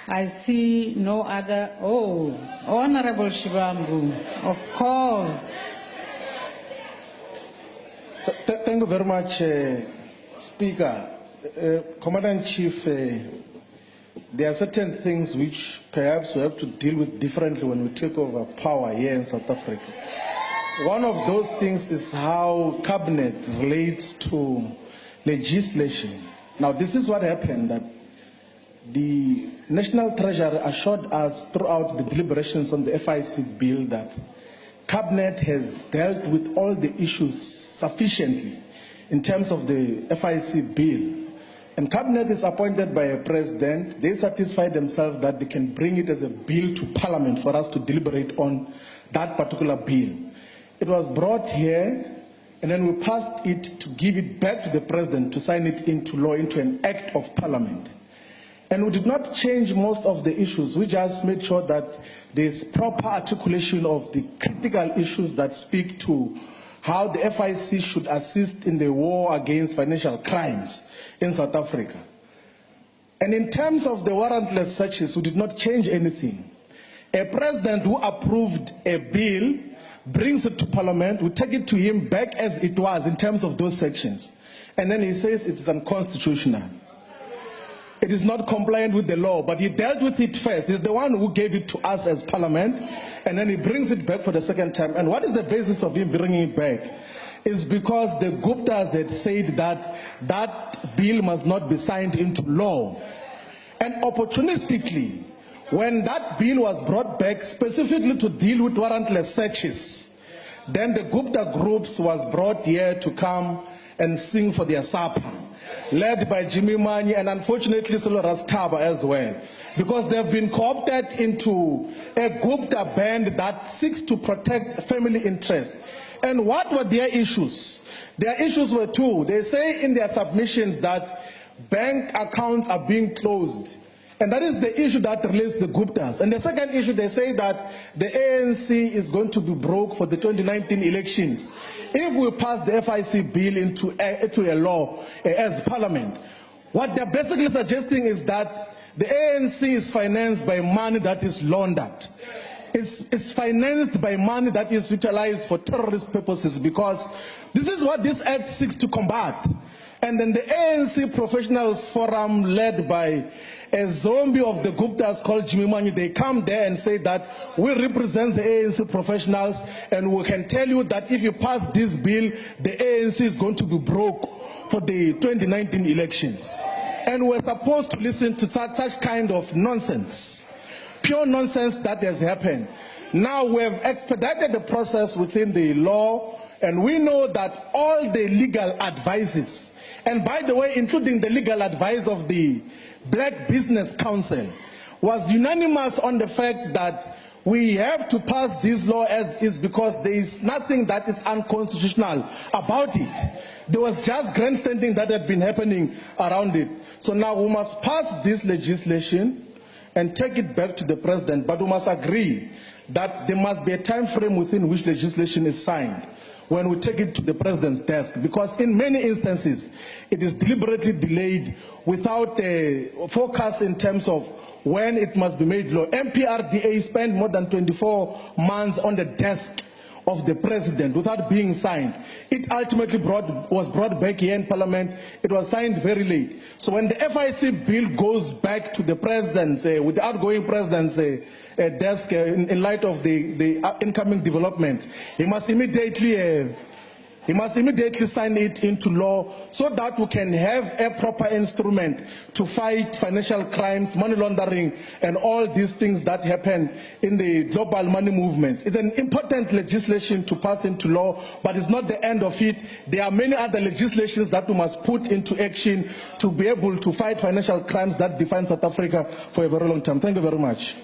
I see no other. Oh, Honorable Shivambu, of course. Thank you very much, Speaker. Commander-in-Chief, there are certain things which perhaps we have to deal with differently when we take over power here in South Africa. One of those things is how cabinet relates to legislation. Now, this is what happened, that the National Treasury assured us throughout the deliberations on the FIC bill that cabinet has dealt with all the issues sufficiently in terms of the FIC bill. And cabinet is appointed by a president. They satisfy themselves that they can bring it as a bill to parliament for us to deliberate on that particular bill. It was brought here, and then we passed it to give it back to the president to sign it into law, into an act of parliament. And we did not change most of the issues. We just made sure that there's proper articulation of the critical issues that speak to how the FIC should assist in the war against financial crimes in South Africa. And in terms of the warrantless searches, we did not change anything. A president who approved a bill brings it to parliament, we take it to him back as it was in terms of those sections. And then he says it's unconstitutional. It is not compliant with the law, but he dealt with it first. He's the one who gave it to us as parliament, and then he brings it back for the second time. And what is the basis of him bringing it back? It's because the Guptas had said that that bill must not be signed into law. And opportunistically, when that bill was brought back specifically to deal with warrantless searches, then the Gupta groups was brought here to come and sing for their supper, led by Jimmy Manyi and unfortunately Sello Rastaba as well, because they've been co-opted into a Gupta band that seeks to protect family interest. And what were their issues? Their issues were two. They say in their submissions that bank accounts are being closed. And that is the issue that relates to the Guptas. And the second issue, they say that the ANC is going to be broke for the 2019 elections if we pass the FIC bill into a law as parliament. What they're basically suggesting is that the ANC is financed by money that is laundered. It's financed by money that is utilized for terrorist purposes, because this is what this act seeks to combat. And then the ANC Professionals Forum, led by a zombie of the Guptas called Jimmy Manyi, they come there and say that we represent the ANC professionals, and we can tell you that if you pass this bill, the ANC is going to be broke for the 2019 elections. And we're supposed to listen to such kind of nonsense, pure nonsense that has happened. Now we have expedited the process within the law, and we know that all the legal advices, and by the way, including the legal advice of the Black Business Council, was unanimous on the fact that we have to pass this law as is, because there is nothing that is unconstitutional about it. There was just grandstanding that had been happening around it. So now we must pass this legislation and take it back to the president, but we must agree that there must be a time frame within which legislation is signed when we take it to the president's desk, because in many instances it is deliberately delayed without a focus in terms of when it must be made law. MPRDA spent more than 24 months on the desk of the president without being signed. It ultimately was brought back here in parliament. It was signed very late. So when the FIC bill goes back to the president, with the outgoing president's desk, in light of the incoming developments, he must immediately sign it into law, so that we can have a proper instrument to fight financial crimes, money laundering, and all these things that happen in the global money movements. It's an important legislation to pass into law, but it's not the end of it. There are many other legislations that we must put into action to be able to fight financial crimes that define South Africa for a very long time. Thank you very much.